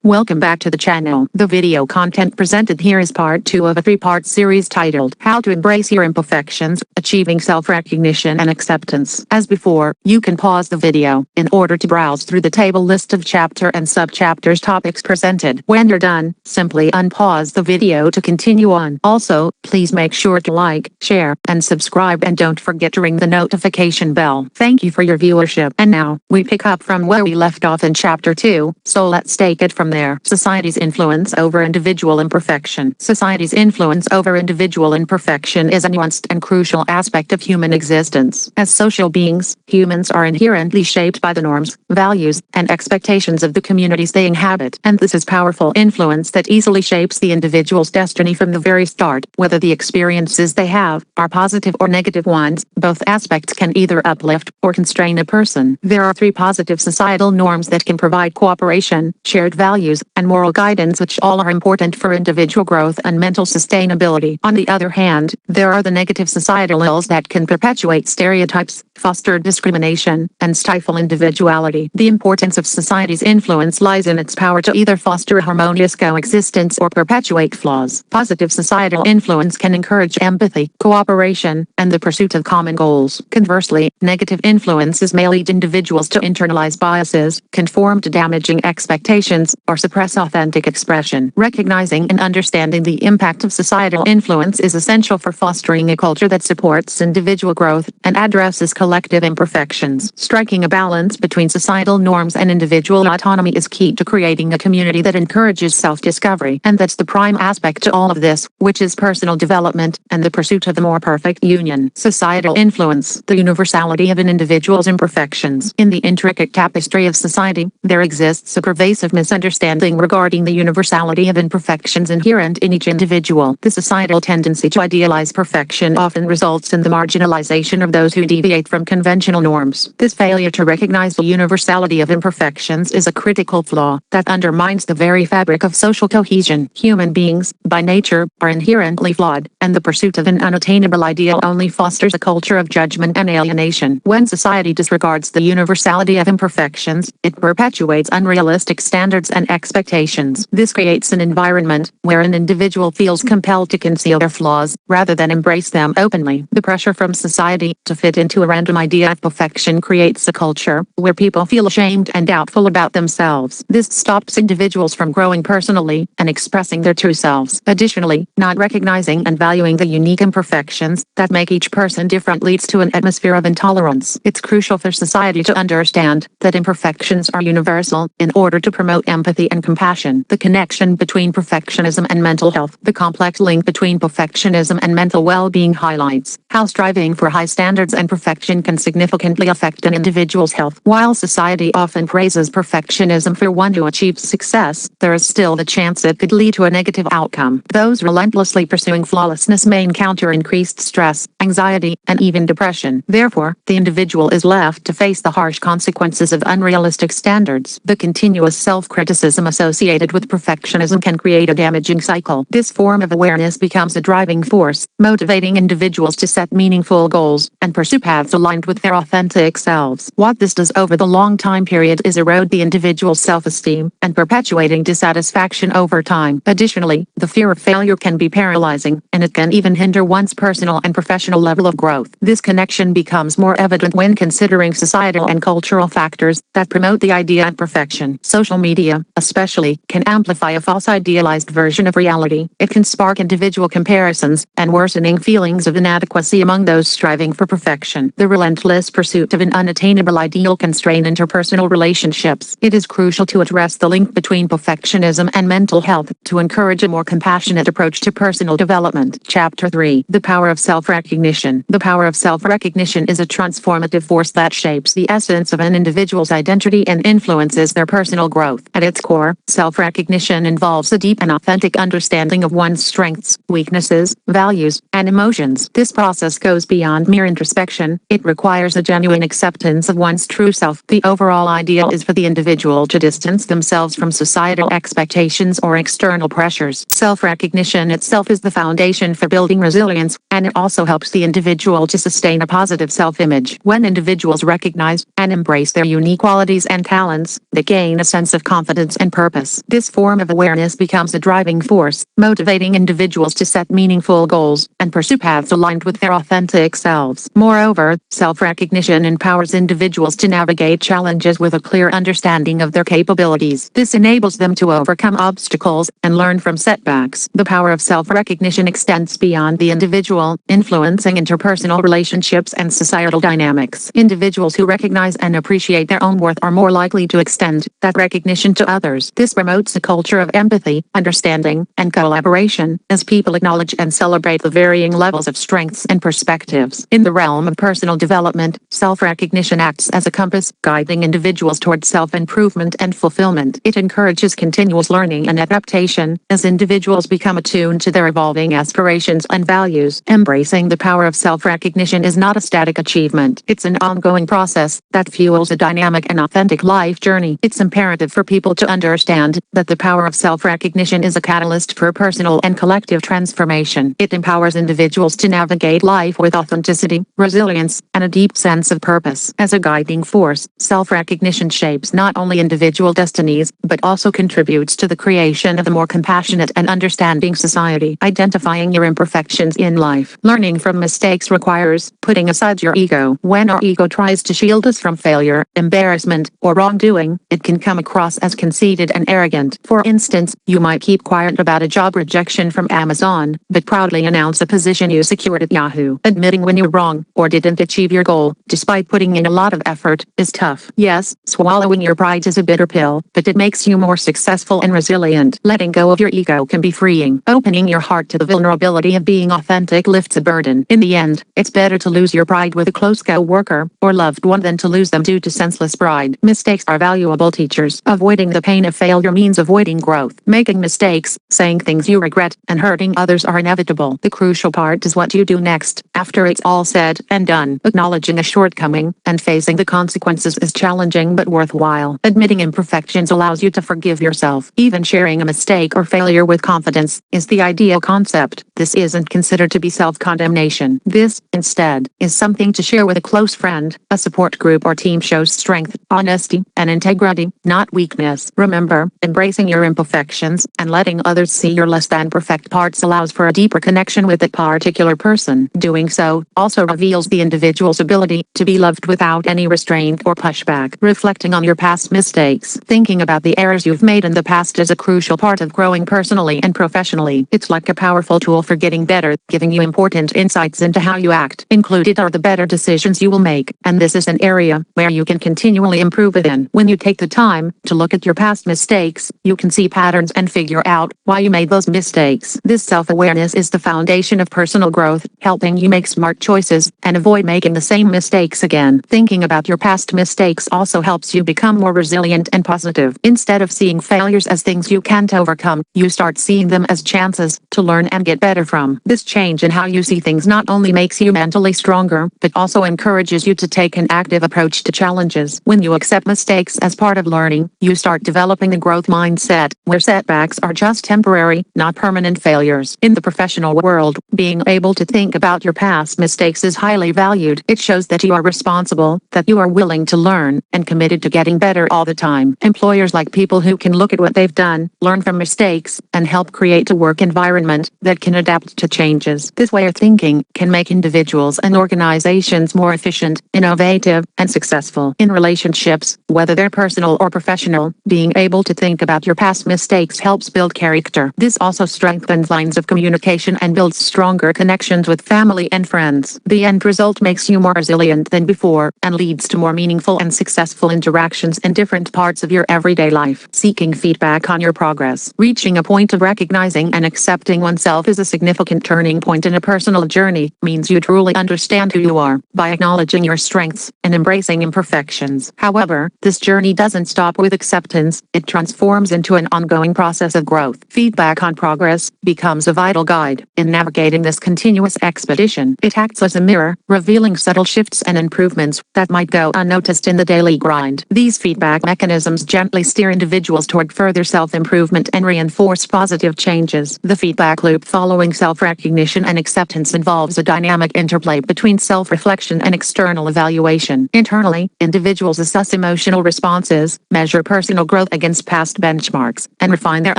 Welcome back to the channel. The video content presented here is part 2 of a 3-part series titled How to Embrace Your Imperfections, Achieving Self-Recognition and Acceptance. As before, you can pause the video in order to browse through the table list of chapter and subchapters topics presented. When you're done, simply unpause the video to continue on. Also, please make sure to like, share, and subscribe, and don't forget to ring the notification bell. Thank you for your viewership. And now, we pick up from where we left off in chapter 2, so let's take it from there. Society's influence over individual imperfection. Society's influence over individual imperfection is a nuanced and crucial aspect of human existence. As social beings, humans are inherently shaped by the norms, values, and expectations of the communities they inhabit. And this is powerful influence that easily shapes the individual's destiny from the very start. Whether the experiences they have are positive or negative ones, both aspects can either uplift or constrain a person. There are 3 positive societal norms that can provide cooperation, shared values, and moral guidance, which all are important for individual growth and mental sustainability. On the other hand, there are the negative societal ills that can perpetuate stereotypes, foster discrimination, and stifle individuality. The importance of society's influence lies in its power to either foster a harmonious coexistence or perpetuate flaws. Positive societal influence can encourage empathy, cooperation, and the pursuit of common goals. Conversely, negative influences may lead individuals to internalize biases, conform to damaging expectations, or suppress authentic expression. Recognizing and understanding the impact of societal influence is essential for fostering a culture that supports individual growth and addresses collective imperfections. Striking a balance between societal norms and individual autonomy is key to creating a community that encourages self-discovery. And that's the prime aspect to all of this, which is personal development and the pursuit of the more perfect union. Societal influence. The universality of an individual's imperfections. In the intricate tapestry of society, there exists a pervasive misunderstanding regarding the universality of imperfections inherent in each individual. The societal tendency to idealize perfection often results in the marginalization of those who deviate from conventional norms. This failure to recognize the universality of imperfections is a critical flaw that undermines the very fabric of social cohesion. Human beings, by nature, are inherently flawed, and the pursuit of an unattainable ideal only fosters a culture of judgment and alienation. When society disregards the universality of imperfections, it perpetuates unrealistic standards and expectations. This creates an environment where an individual feels compelled to conceal their flaws, rather than embrace them openly. The pressure from society to fit into a random idea of perfection creates a culture where people feel ashamed and doubtful about themselves. This stops individuals from growing personally and expressing their true selves. Additionally, not recognizing and valuing the unique imperfections that make each person different leads to an atmosphere of intolerance. It's crucial for society to understand that imperfections are universal in order to promote empathy and compassion. The connection between perfectionism and mental health. The complex link between perfectionism and mental well-being highlights how striving for high standards and perfection can significantly affect an individual's health. While society often praises perfectionism for one who achieves success, there is still the chance it could lead to a negative outcome. Those relentlessly pursuing flawlessness may encounter increased stress, anxiety, and even depression. Therefore, the individual is left to face the harsh consequences of unrealistic standards. The continuous self-criticism associated with perfectionism can create a damaging cycle. This form of awareness becomes a driving force, motivating individuals to set meaningful goals and pursue paths aligned with their authentic selves. What this does over the long time period is erode the individual's self-esteem and perpetuating dissatisfaction over time. Additionally, the fear of failure can be paralyzing, and it can even hinder one's personal and professional level of growth. This connection becomes more evident when considering societal and cultural factors that promote the idea of perfection. Social media, especially, can amplify a false idealized version of reality. It can spark individual comparisons and worsening feelings of inadequacy among those striving for perfection. The relentless pursuit of an unattainable ideal can strain interpersonal relationships. It is crucial to address the link between perfectionism and mental health to encourage a more compassionate approach to personal development. Chapter 3. The Power of Self-Recognition. The power of self-recognition is a transformative force that shapes the essence of an individual's identity and influences their personal growth. At its core, self-recognition involves a deep and authentic understanding of one's strengths, weaknesses, values, and emotions. This process goes beyond mere introspection. It requires a genuine acceptance of one's true self. The overall ideal is for the individual to distance themselves from societal expectations or external pressures. Self-recognition itself is the foundation for building resilience, and it also helps the individual to sustain a positive self-image. When individuals recognize and embrace their unique qualities and talents, they gain a sense of confidence needs and purpose. This form of awareness becomes a driving force, motivating individuals to set meaningful goals and pursue paths aligned with their authentic selves. Moreover, self-recognition empowers individuals to navigate challenges with a clear understanding of their capabilities. This enables them to overcome obstacles and learn from setbacks. The power of self-recognition extends beyond the individual, influencing interpersonal relationships and societal dynamics. Individuals who recognize and appreciate their own worth are more likely to extend that recognition to others. This promotes a culture of empathy, understanding, and collaboration, as people acknowledge and celebrate the varying levels of strengths and perspectives. In the realm of personal development, self-recognition acts as a compass, guiding individuals towards self-improvement and fulfillment. It encourages continuous learning and adaptation, as individuals become attuned to their evolving aspirations and values. Embracing the power of self-recognition is not a static achievement. It's an ongoing process that fuels a dynamic and authentic life journey. It's imperative for people to understand that the power of self-recognition is a catalyst for personal and collective transformation. It empowers individuals to navigate life with authenticity, resilience, and a deep sense of purpose. As a guiding force, self-recognition shapes not only individual destinies, but also contributes to the creation of a more compassionate and understanding society. Identifying your imperfections in life. Learning from mistakes requires putting aside your ego. When our ego tries to shield us from failure, embarrassment, or wrongdoing, it can come across as conceited and arrogant. For instance, you might keep quiet about a job rejection from Amazon, but proudly announce a position you secured at Yahoo. Admitting when you're wrong, or didn't achieve your goal, despite putting in a lot of effort, is tough. Yes, swallowing your pride is a bitter pill, but it makes you more successful and resilient. Letting go of your ego can be freeing. Opening your heart to the vulnerability of being authentic lifts a burden. In the end, it's better to lose your pride with a close co-worker or loved one than to lose them due to senseless pride. Mistakes are valuable teachers. Avoiding the pain of failure means avoiding growth. Making mistakes, saying things you regret, and hurting others are inevitable. The crucial part is what you do next, after it's all said and done. Acknowledging a shortcoming and facing the consequences is challenging but worthwhile. Admitting imperfections allows you to forgive yourself. Even sharing a mistake or failure with confidence is the ideal concept. This isn't considered to be self-condemnation. This, instead, is something to share with a close friend. A support group or team shows strength, honesty, and integrity, not weakness. Remember, embracing your imperfections and letting others see your less than perfect parts allows for a deeper connection with that particular person. Doing so also reveals the individual's ability to be loved without any restraint or pushback. Reflecting on your past mistakes. Thinking about the errors you've made in the past is a crucial part of growing personally and professionally. It's like a powerful tool for getting better, giving you important insights into how you act. Included are the better decisions you will make, and this is an area where you can continually improve within. When you take the time to look at your past mistakes, you can see patterns and figure out why you made those mistakes. This self-awareness is the foundation of personal growth, helping you make smart choices and avoid making the same mistakes again. Thinking about your past mistakes also helps you become more resilient and positive. Instead of seeing failures as things you can't overcome, you start seeing them as chances to learn and get better from. This change in how you see things not only makes you mentally stronger, but also encourages you to take an active approach to challenges. When you accept mistakes as part of learning, you start developing a growth mindset, where setbacks are just temporary, not permanent failures. In the professional world, being able to think about your past mistakes is highly valued. It shows that you are responsible, that you are willing to learn, and committed to getting better all the time. Employers like people who can look at what they've done, learn from mistakes, and help create a work environment that can adapt to changes. This way of thinking can make individuals and organizations more efficient, innovative, and successful. In relationships, whether they're personal or professional, being able to think about your past mistakes helps build character. This also strengthens lines of communication and builds stronger connections with family and friends. The end result makes you more resilient than before and leads to more meaningful and successful interactions in different parts of your everyday life. Seeking feedback on your progress. Reaching a point of recognizing and accepting oneself is a significant turning point in a personal journey, means you truly understand who you are by acknowledging your strengths and embracing imperfections. However, this journey doesn't stop with acceptance, it transforms into an ongoing process of growth. Feedback on progress becomes a vital guide in navigating this continuous expedition. It acts as a mirror, revealing subtle shifts and improvements that might go unnoticed in the daily grind. These feedback mechanisms gently steer individuals toward further self-improvement and reinforce positive changes. The feedback loop following self-recognition and acceptance involves a dynamic interplay between self-reflection and external evaluation. Internally, individuals assess emotional responses, measure personal growth, growth against past benchmarks, and refine their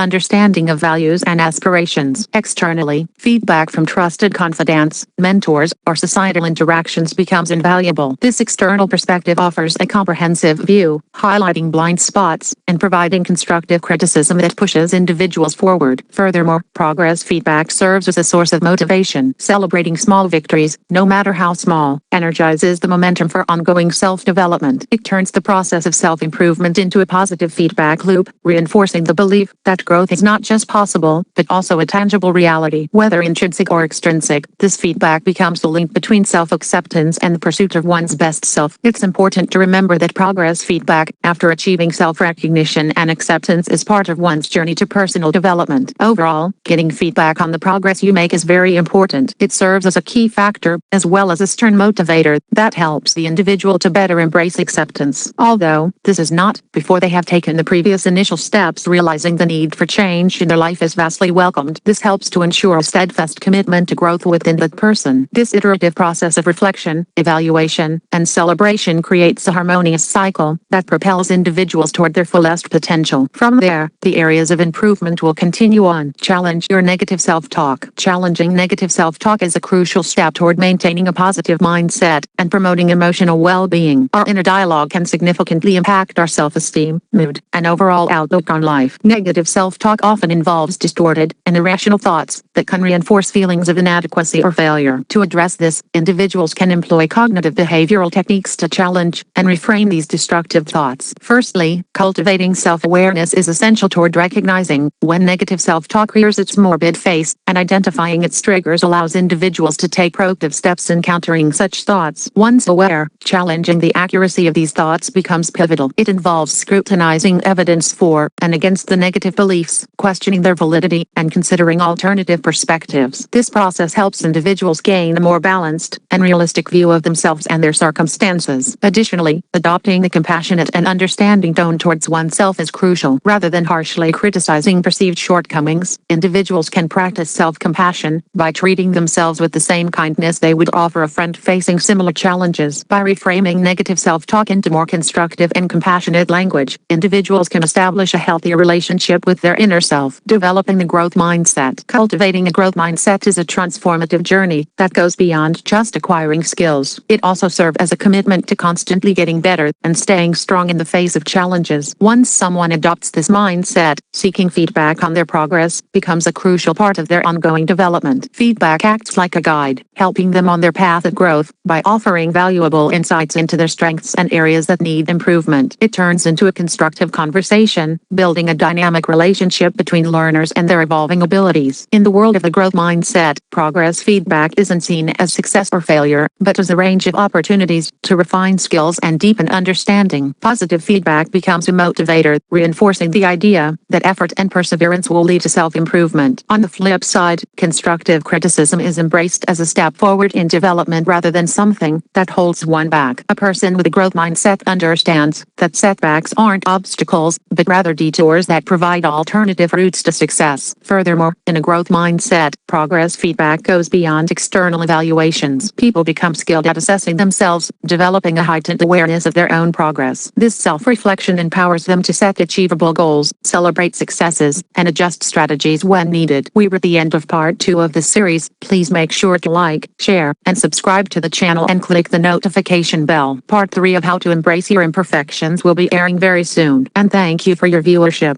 understanding of values and aspirations. Externally, feedback from trusted confidants, mentors, or societal interactions becomes invaluable. This external perspective offers a comprehensive view, highlighting blind spots, and providing constructive criticism that pushes individuals forward. Furthermore, progress feedback serves as a source of motivation. Celebrating small victories, no matter how small, energizes the momentum for ongoing self-development. It turns the process of self-improvement into a positive feedback loop, reinforcing the belief that growth is not just possible, but also a tangible reality. Whether intrinsic or extrinsic, this feedback becomes the link between self-acceptance and the pursuit of one's best self. It's important to remember that progress feedback, after achieving self-recognition and acceptance, is part of one's journey to personal development. Overall, getting feedback on the progress you make is very important. It serves as a key factor, as well as a stern motivator, that helps the individual to better embrace acceptance. Although, this is not before they have taken the previous initial steps. Realizing the need for change in their life is vastly welcomed. This helps to ensure a steadfast commitment to growth within that person. This iterative process of reflection, evaluation, and celebration creates a harmonious cycle that propels individuals toward their fullest potential. From there, the areas of improvement will continue on. Challenge your negative self-talk. Challenging negative self-talk is a crucial step toward maintaining a positive mindset and promoting emotional well-being. Our inner dialogue can significantly impact our self-esteem, mood, and overall outlook on life. Negative self-talk often involves distorted and irrational thoughts that can reinforce feelings of inadequacy or failure. To address this, individuals can employ cognitive behavioral techniques to challenge and reframe these destructive thoughts. Firstly, cultivating self-awareness is essential toward recognizing when negative self-talk rears its morbid face, and identifying its triggers allows individuals to take proactive steps in countering such thoughts. Once aware, challenging the accuracy of these thoughts becomes pivotal. It involves scrutinizing evidence for and against the negative beliefs, questioning their validity, and considering alternative perspectives. This process helps individuals gain a more balanced and realistic view of themselves and their circumstances. Additionally, adopting a compassionate and understanding tone towards oneself is crucial. Rather than harshly criticizing perceived shortcomings, individuals can practice self-compassion by treating themselves with the same kindness they would offer a friend facing similar challenges. By reframing negative self-talk into more constructive and compassionate language, individuals can establish a healthier relationship with their inner self. Developing the growth mindset. Cultivating a growth mindset is a transformative journey that goes beyond just acquiring skills. It also serves as a commitment to constantly getting better and staying strong in the face of challenges. Once someone adopts this mindset, seeking feedback on their progress becomes a crucial part of their ongoing development. Feedback acts like a guide, helping them on their path of growth by offering valuable insights into their strengths and areas that need improvement. It turns into a constructive conversation, building a dynamic relationship between learners and their evolving abilities. In the world of the growth mindset, progress feedback isn't seen as success or failure, but as a range of opportunities to refine skills and deepen understanding. Positive feedback becomes a motivator, reinforcing the idea that effort and perseverance will lead to self-improvement. On the flip side, constructive criticism is embraced as a step forward in development rather than something that holds one back. A person with a growth mindset understands that setbacks aren't obstacles, but rather detours that provide alternative routes to success. Furthermore, in a growth mindset, progress feedback goes beyond external evaluations. People become skilled at assessing themselves, developing a heightened awareness of their own progress. This self-reflection empowers them to set achievable goals, celebrate successes, and adjust strategies when needed. We're at the end of part 2 of this series. Please make sure to like, share, and subscribe to the channel and click the notification bell. Part 3 of How to Embrace Your Imperfections will be airing very soon. And thank you for your viewership.